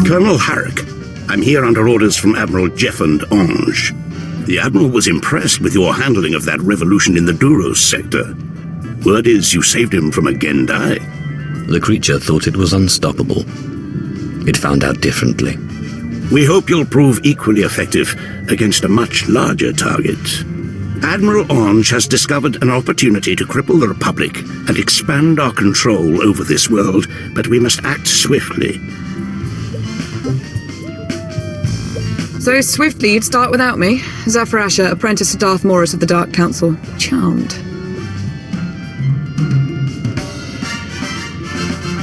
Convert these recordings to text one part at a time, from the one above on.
Colonel Harrick, I'm here under orders from Admiral Jeffond Ange. The Admiral was impressed with your handling of that revolution in the Duros sector. Word is you saved him from a Gendai. The creature thought it was unstoppable. It found out differently. We hope you'll prove equally effective against a much larger target. Admiral Ange has discovered an opportunity to cripple the Republic and expand our control over this world, but we must act swiftly. So swiftly you'd start without me? Zafrasha, apprentice to Darth Morris of the Dark Council. Charmed.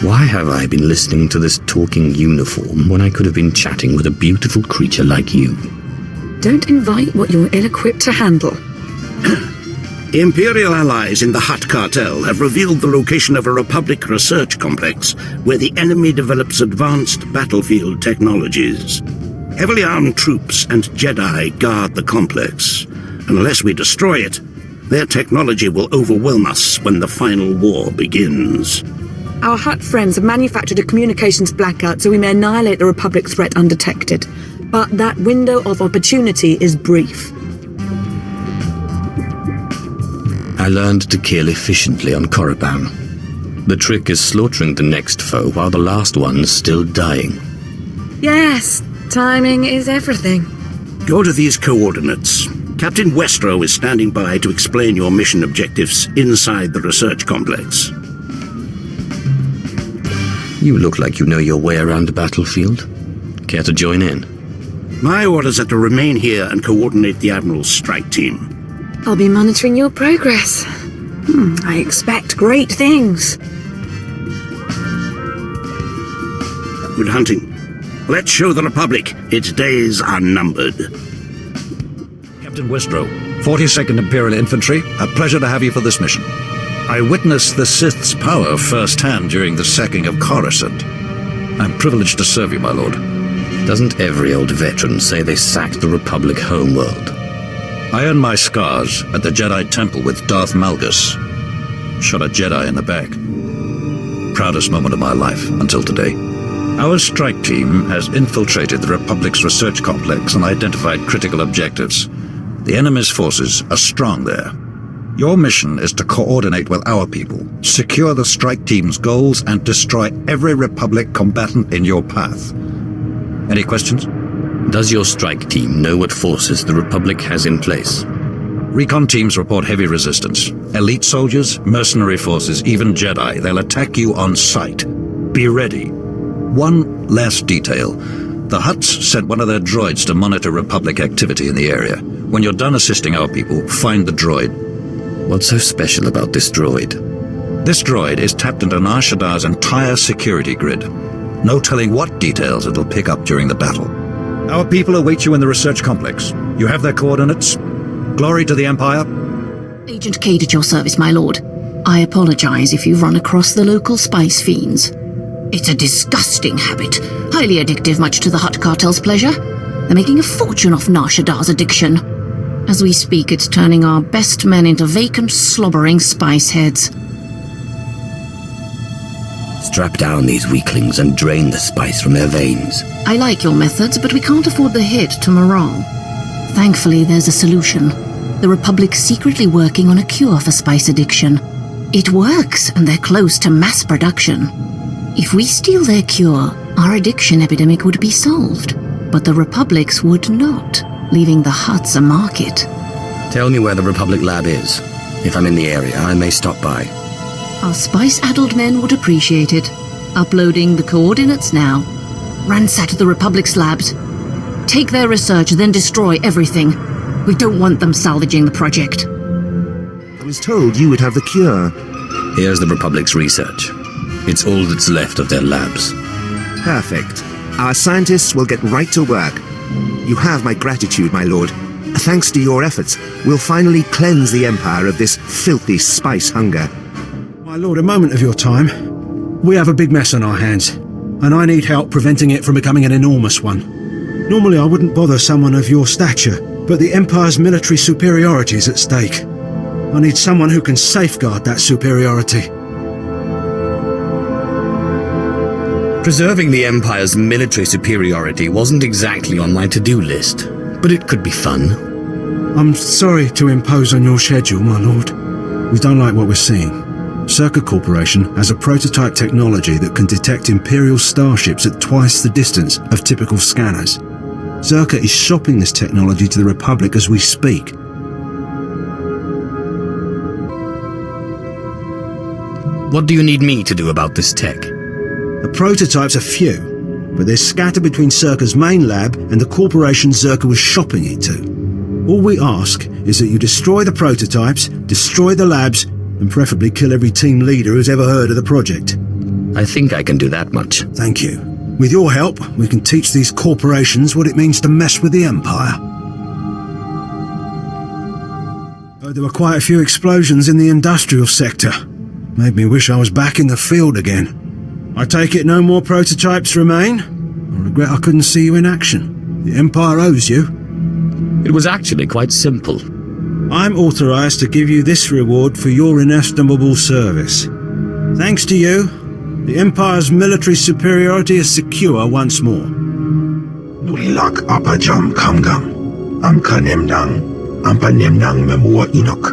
Why have I been listening to this talking uniform when I could have been chatting with a beautiful creature like you? Don't invite what you're ill-equipped to handle. Imperial allies in the Hutt cartel have revealed the location of a Republic research complex where the enemy develops advanced battlefield technologies. Heavily armed troops and Jedi guard the complex. Unless we destroy it, their technology will overwhelm us when the final war begins. Our Hutt friends have manufactured a communications blackout so we may annihilate the Republic threat undetected. But that window of opportunity is brief. I learned to kill efficiently on Korriban. The trick is slaughtering the next foe while the last one's still dying. Yes, timing is everything. Go to these coordinates. Captain Westro is standing by to explain your mission objectives inside the research complex. You look like you know your way around the battlefield. Care to join in? My orders are to remain here and coordinate the Admiral's strike team. I'll be monitoring your progress. I expect great things. Good hunting. Let's show the Republic its days are numbered. Captain Westro, 42nd Imperial Infantry, a pleasure to have you for this mission. I witnessed the Sith's power firsthand during the sacking of Coruscant. I'm privileged to serve you, my lord. Doesn't every old veteran say they sacked the Republic homeworld? I earned my scars at the Jedi Temple with Darth Malgus. Shot a Jedi in the back. Proudest moment of my life until today. Our strike team has infiltrated the Republic's research complex and identified critical objectives. The enemy's forces are strong there. Your mission is to coordinate with our people, secure the strike team's goals, and destroy every Republic combatant in your path. Any questions? Does your strike team know what forces the Republic has in place? Recon teams report heavy resistance. Elite soldiers, mercenary forces, even Jedi. They'll attack you on sight. Be ready. One last detail. The Hutts sent one of their droids to monitor Republic activity in the area. When you're done assisting our people, find the droid. What's so special about this droid? This droid is tapped into Nar Shaddaa's entire security grid. No telling what details it'll pick up during the battle. Our people await you in the research complex. You have their coordinates. Glory to the Empire. Agent Cade at your service, my lord. I apologize if you've run across the local spice fiends. It's a disgusting habit, highly addictive, much to the Hutt cartel's pleasure. They're making a fortune off Nar Shaddaa's addiction. As we speak, it's turning our best men into vacant, slobbering spice heads. Strap down these weaklings and drain the spice from their veins. I like your methods, but we can't afford the hit to morale. Thankfully, there's a solution. The Republic's secretly working on a cure for spice addiction. It works, and they're close to mass production. If we steal their cure, our addiction epidemic would be solved. But the Republic's would not, leaving the Hutts a market. Tell me where the Republic lab is. If I'm in the area, I may stop by. Our spice-addled men would appreciate it. Uploading the coordinates now. Ransack the Republic's labs. Take their research, then destroy everything. We don't want them salvaging the project. I was told you would have the cure. Here's the Republic's research. It's all that's left of their labs. Perfect. Our scientists will get right to work. You have my gratitude, my lord. Thanks to your efforts, we'll finally cleanse the Empire of this filthy spice hunger. My lord, a moment of your time. We have a big mess on our hands, and I need help preventing it from becoming an enormous one. Normally I wouldn't bother someone of your stature, but the Empire's military superiority is at stake. I need someone who can safeguard that superiority. Preserving the Empire's military superiority wasn't exactly on my to-do list, but it could be fun. I'm sorry to impose on your schedule, my lord. We don't like what we're seeing. SWTOR Corporation has a prototype technology that can detect Imperial starships at twice the distance of typical scanners. SWTOR is shopping this technology to the Republic as we speak. What do you need me to do about this tech? The prototypes are few, but they're scattered between SWTOR's main lab and the corporation SWTOR was shopping it to. All we ask is that you destroy the prototypes, destroy the labs, and preferably kill every team leader who's ever heard of the project. I think I can do that much. Thank you. With your help, we can teach these corporations what it means to mess with the Empire. There were quite a few explosions in the industrial sector. Made me wish I was back in the field again. I take it no more prototypes remain? I regret I couldn't see you in action. The Empire owes you. It was actually quite simple. I'm authorized to give you this reward for your inestimable service. Thanks to you, the Empire's military superiority is secure once more. Nulilak apajam kamgam. Amka nemdang. Ampa nemdang memua inok.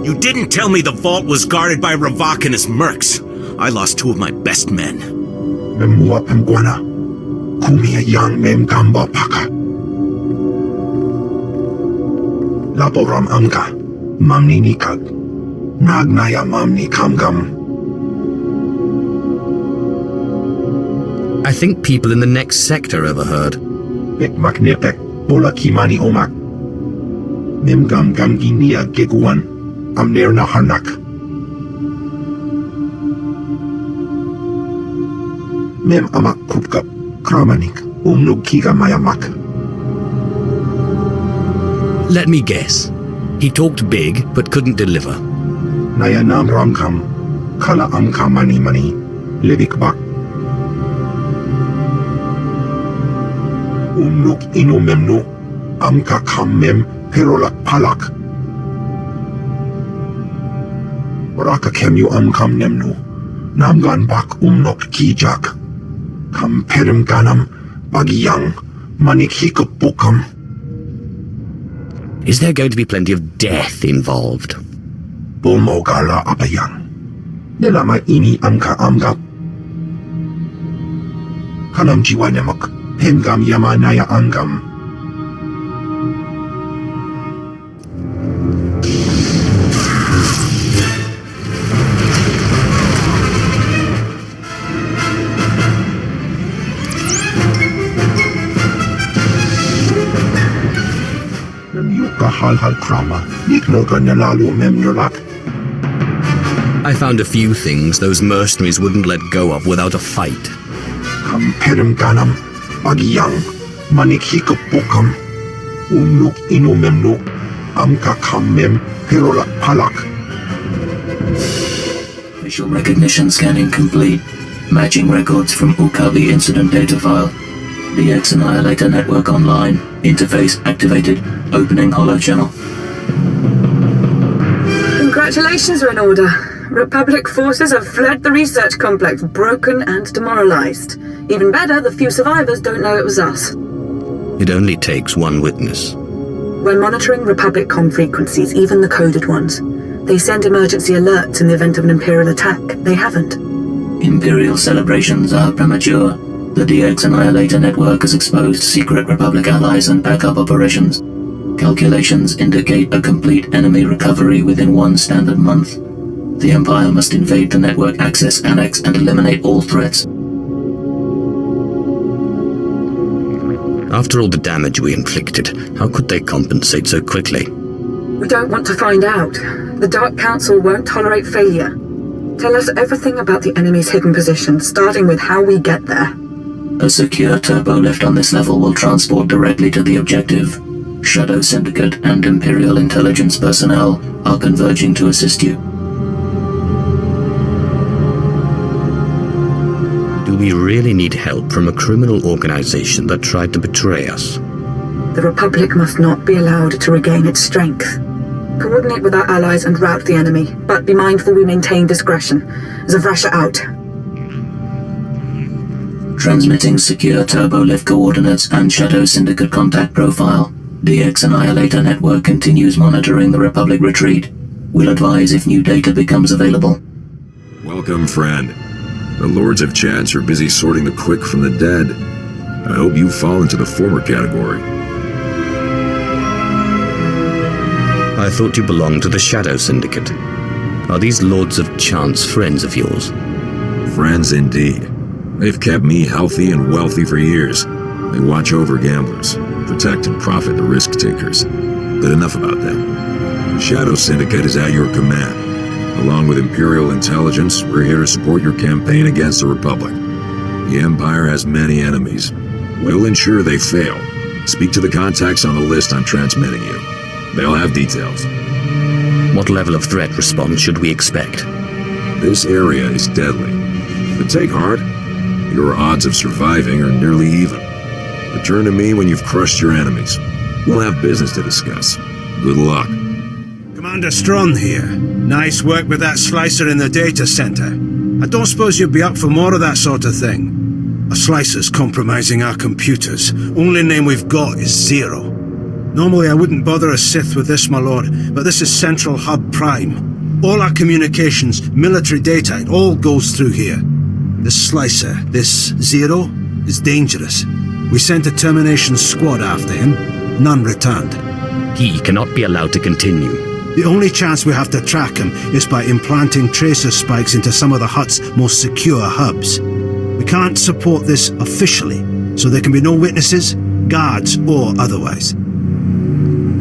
You didn't tell me the vault was guarded by Ravak and his mercs. I lost 2 of my best men. Memua pemguana. Kumia yang mem gamba paka. Laboram amka, mamni nikag, nagnaya mamni kamgam. I think people in the next sector overheard. Bek magnepek, bola kimani omak. Memgam gam ginia geguan, amner na hanak. Mem amak kupkap, kramanik, umnug kiga mayamak. Let me guess. He talked big, but couldn't deliver. Naya nam ramkam, kala amka mani mani, lebik bak. Umnuk inu memnu, amka kam mem, perolak palak. Raka kem yu amkam nemnu, namgan bak umnok kijak. Kam perim ganam, bagiyang, manik hikup bukam. Is there going to be plenty of death involved? Bumogala apayang. Nelama ini amka amgap. Kanam jiwa nemok, pemgam yamanaya angam. Hal krama, niknoga nalalu memnulak. I found a few things those mercenaries wouldn't let go of without a fight. Kam perim ganam, bagiyang, manik hikup bukam. Umnuk inu memnu, amka kam mem, perolak palak. Visual recognition scanning complete. Matching records from Ukavi incident data file. DX Annihilator network online. Interface activated. Opening holo channel. Congratulations are in order. Republic forces have fled the research complex, broken and demoralized. Even better, the few survivors don't know it was us. It only takes one witness. We're monitoring Republic comm frequencies, even the coded ones. They send emergency alerts in the event of an Imperial attack. They haven't. Imperial celebrations are premature. The DX Annihilator network has exposed secret Republic allies and backup operations. Calculations indicate a complete enemy recovery within 1 standard month. The Empire must invade the network access annex and eliminate all threats. After all the damage we inflicted, how could they compensate so quickly? We don't want to find out. The Dark Council won't tolerate failure. Tell us everything about the enemy's hidden position, starting with how we get there. A secure turbolift on this level will transport directly to the objective. Shadow Syndicate and Imperial intelligence personnel are converging to assist you. Do we really need help from a criminal organization that tried to betray us? The Republic must not be allowed to regain its strength. Coordinate with our allies and rout the enemy, but be mindful we maintain discretion. Zavrasha out. Transmitting secure turbolift coordinates and Shadow Syndicate contact profile. DX Annihilator Network continues monitoring the Republic retreat. We'll advise if new data becomes available. Welcome, friend. The Lords of Chance are busy sorting the quick from the dead. I hope you fall into the former category. I thought you belonged to the Shadow Syndicate. Are these Lords of Chance friends of yours? Friends indeed. They've kept me healthy and wealthy for years. They watch over gamblers, protect and profit the risk takers. But enough about them. The Shadow Syndicate is at your command. Along with Imperial Intelligence, we're here to support your campaign against the Republic. The Empire has many enemies. We'll ensure they fail. Speak to the contacts on the list I'm transmitting you. They'll have details. What level of threat response should we expect? This area is deadly. But take heart. Your odds of surviving are nearly even. Return to me when you've crushed your enemies. We'll have business to discuss. Good luck. Commander Strawn here. Nice work with that slicer in the data center. I don't suppose you'd be up for more of that sort of thing. A slicer's compromising our computers. Only name we've got is Zero. Normally I wouldn't bother a Sith with this, my lord, but this is Central Hub Prime. All our communications, military data, it all goes through here. This slicer, this Zero, is dangerous. We sent a termination squad after him. None returned. He cannot be allowed to continue. The only chance we have to track him is by implanting tracer spikes into some of the Hutt's most secure hubs. We can't support this officially, so there can be no witnesses, guards, or otherwise.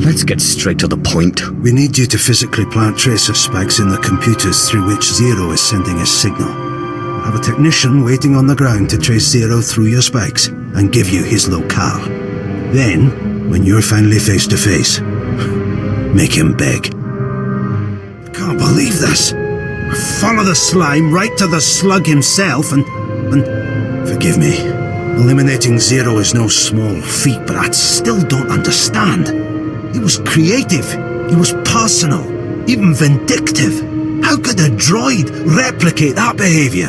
Let's get straight to the point. We need you to physically plant tracer spikes in the computers through which Zero is sending his signal. We'll have a technician waiting on the ground to trace Zero through your spikes and give you his locale. Then, when you're finally face to face, make him beg. I can't believe this. Follow the slime right to the slug himself and forgive me. Eliminating Zero is no small feat, but I still don't understand. He was creative. He was personal. Even vindictive. How could a droid replicate that behavior?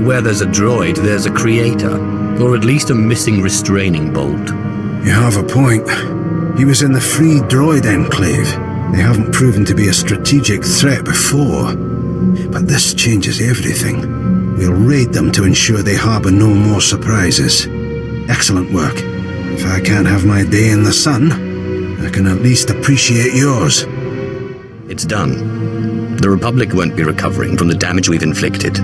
Where there's a droid, there's a creator. Or at least a missing restraining bolt. You have a point. He was in the Free Droid Enclave. They haven't proven to be a strategic threat before. But this changes everything. We'll raid them to ensure they harbour no more surprises. Excellent work. If I can't have my day in the sun, I can at least appreciate yours. It's done. The Republic won't be recovering from the damage we've inflicted.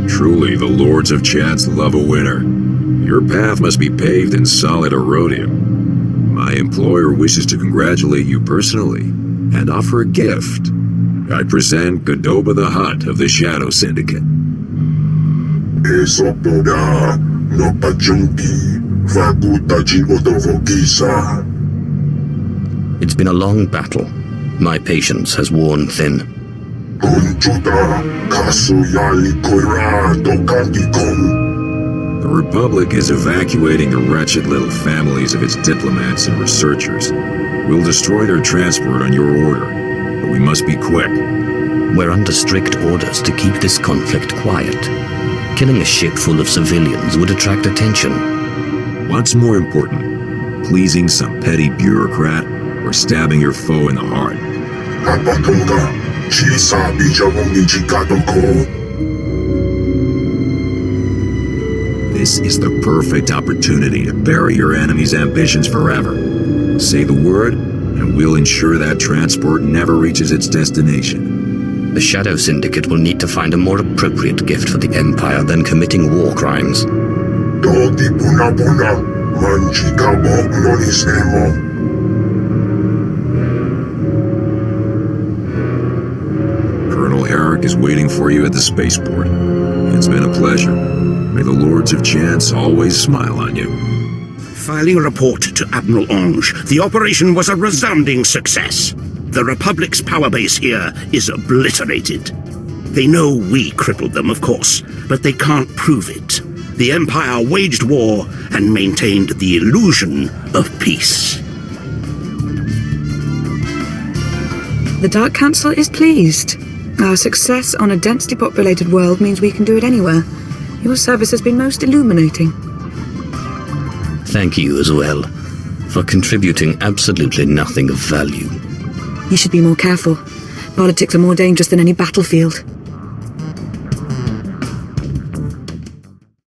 Truly, the Lords of Chance love a winner. Your path must be paved in solid erodium. My employer wishes to congratulate you personally and offer a gift. I present Godoba the Hutt of the Shadow Syndicate. SWTOR, no pachunki, vakutajin odovogisa. It's been a long battle. My patience has worn thin. The Republic is evacuating the wretched little families of its diplomats and researchers. We'll destroy their transport on your order, but we must be quick. We're under strict orders to keep this conflict quiet. Killing a ship full of civilians would attract attention. What's more important, pleasing some petty bureaucrat or stabbing your foe in the heart? This is the perfect opportunity to bury your enemy's ambitions forever. Say the word, and we'll ensure that transport never reaches its destination. The Shadow Syndicate will need to find a more appropriate gift for the Empire than committing war crimes. Colonel Herrick is waiting for you at the spaceport. It's been a pleasure. May the Lords of Chance always smile on you. Filing a report to Admiral Ange, the operation was a resounding success. The Republic's power base here is obliterated. They know we crippled them, of course, but they can't prove it. The Empire waged war and maintained the illusion of peace. The Dark Council is pleased. Our success on a densely populated world means we can do it anywhere. Your service has been most illuminating. Thank you as well, for contributing absolutely nothing of value. You should be more careful. Politics are more dangerous than any battlefield.